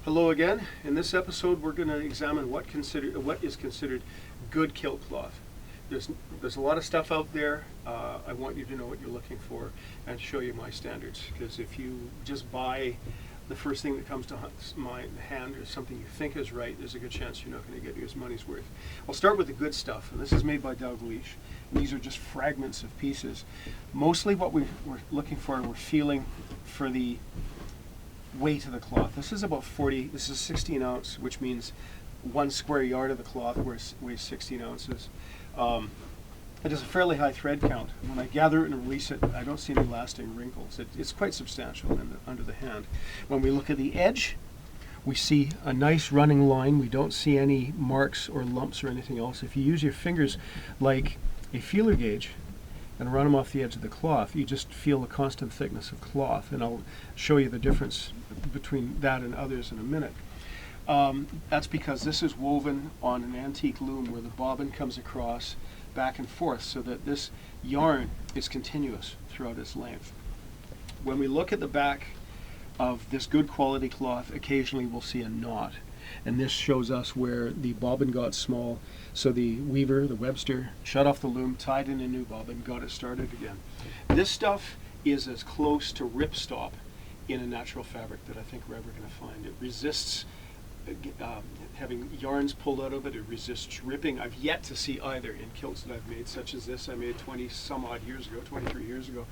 Hello again. In this episode, we're going to examine what is considered good kilt cloth. There's a lot of stuff out there. I want you to know what you're looking for and show you my standards. Because if you just buy the first thing that comes to my hand or something you think is right, there's a good chance you're not going to get your money's worth. I'll start with the good stuff, and this is made by Dalgleish. These are just fragments of pieces. Mostly what we're looking for, we're feeling for the weight of the cloth. This is about 40, this is 16 ounce, which means 1 square yard of the cloth weighs 16 ounces. It is a fairly high thread count. When I gather it and release it, I don't see any lasting wrinkles. It's quite substantial under the hand. When we look at the edge, we see a nice running line. We don't see any marks or lumps or anything else. If you use your fingers like a feeler gauge and run them off the edge of the cloth, you just feel a constant thickness of cloth, and I'll show you the difference between that and others in a minute. That's because this is woven on an antique loom where the bobbin comes across back and forth so that this yarn is continuous throughout its length. When we look at the back of this good quality cloth, occasionally we'll see a knot, and this shows us where the bobbin got small, so the weaver, the webster, shut off the loom, tied in a new bobbin, got it started again. This stuff is as close to ripstop in a natural fabric that I think we're ever going to find. It resists having yarns pulled out of it. It resists ripping. I've yet to see either in kilts that I've made, such as this I made 20 some odd years ago, 23 years ago,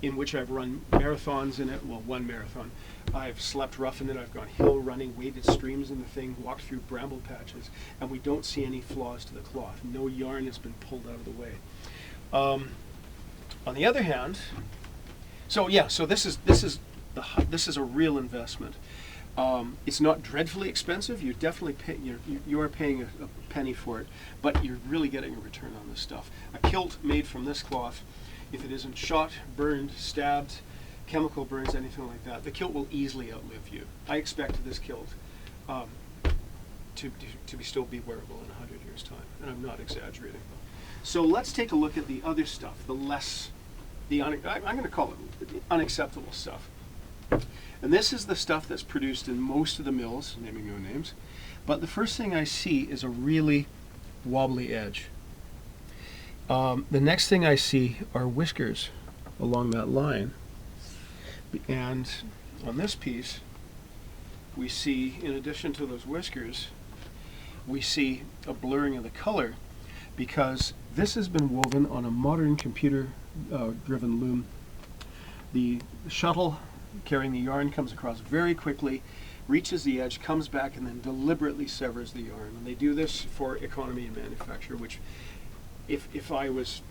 in which I've run marathons in it. Well, one marathon. I've slept rough in it. I've gone hill running, waded streams in the thing, walked through bramble patches, and we don't see any flaws to the cloth. No yarn has been pulled out of the way. On the other hand, so this is a real investment. It's not dreadfully expensive. You're definitely you are paying a penny for it, but you're really getting a return on this stuff. A kilt made from this cloth, if it isn't shot, burned, stabbed, chemical burns, anything like that, the kilt will easily outlive you. I expect this kilt to still be wearable in 100 years' time, and I'm not exaggerating. So let's take a look at the other stuff, I'm going to call it the unacceptable stuff. And this is the stuff that's produced in most of the mills, naming no names. But the first thing I see is a really wobbly edge. The next thing I see are whiskers along that line. And on this piece, we see, in addition to those whiskers, we see a blurring of the color because this has been woven on a modern computer-driven loom. The shuttle carrying the yarn comes across very quickly, reaches the edge, comes back, and then deliberately severs the yarn. And they do this for economy in manufacture, which if I was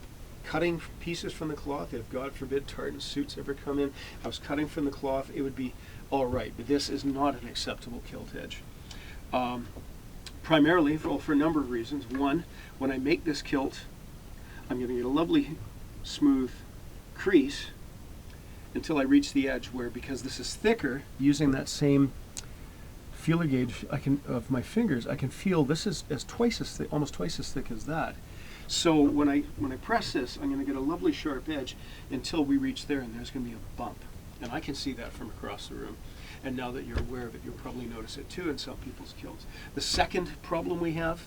cutting pieces from the cloth, if God forbid tartan suits ever come in, I was cutting from the cloth, it would be all right. But this is not an acceptable kilt edge. Primarily for a number of reasons. One, when I make this kilt, I'm going to get a lovely smooth crease until I reach the edge where, because this is thicker, using that same feeler gauge of my fingers, I can feel this is twice as thick, almost twice as thick as that. So when I press this, I'm going to get a lovely sharp edge until we reach there, and there's going to be a bump. And I can see that from across the room. And now that you're aware of it, you'll probably notice it too in some people's kilts. The second problem we have,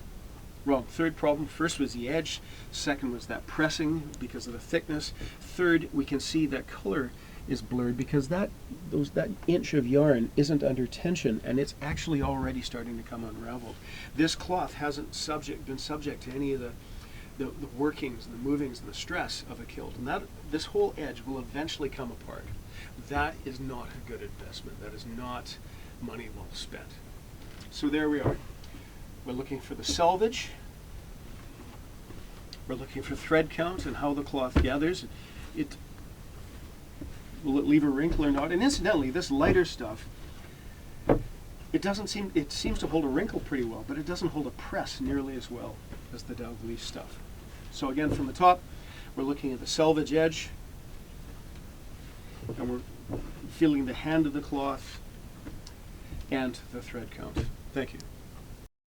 third problem. First was the edge. Second was that pressing because of the thickness. Third, we can see that color is blurred because that inch of yarn isn't under tension, and it's actually already starting to come unraveled. This cloth hasn't been subject to any of the workings and the movings and the stress of a kilt, and this whole edge will eventually come apart. That is not a good investment. That is not money well spent. So there we are. We're looking for the selvage. We're looking for thread count and how the cloth gathers. Will it leave a wrinkle or not? And incidentally, this lighter stuff, it seems to hold a wrinkle pretty well, but it doesn't hold a press nearly as well as the Dalgleish stuff. So again, from the top, we're looking at the selvage edge, and we're feeling the hand of the cloth and the thread count. Thank you.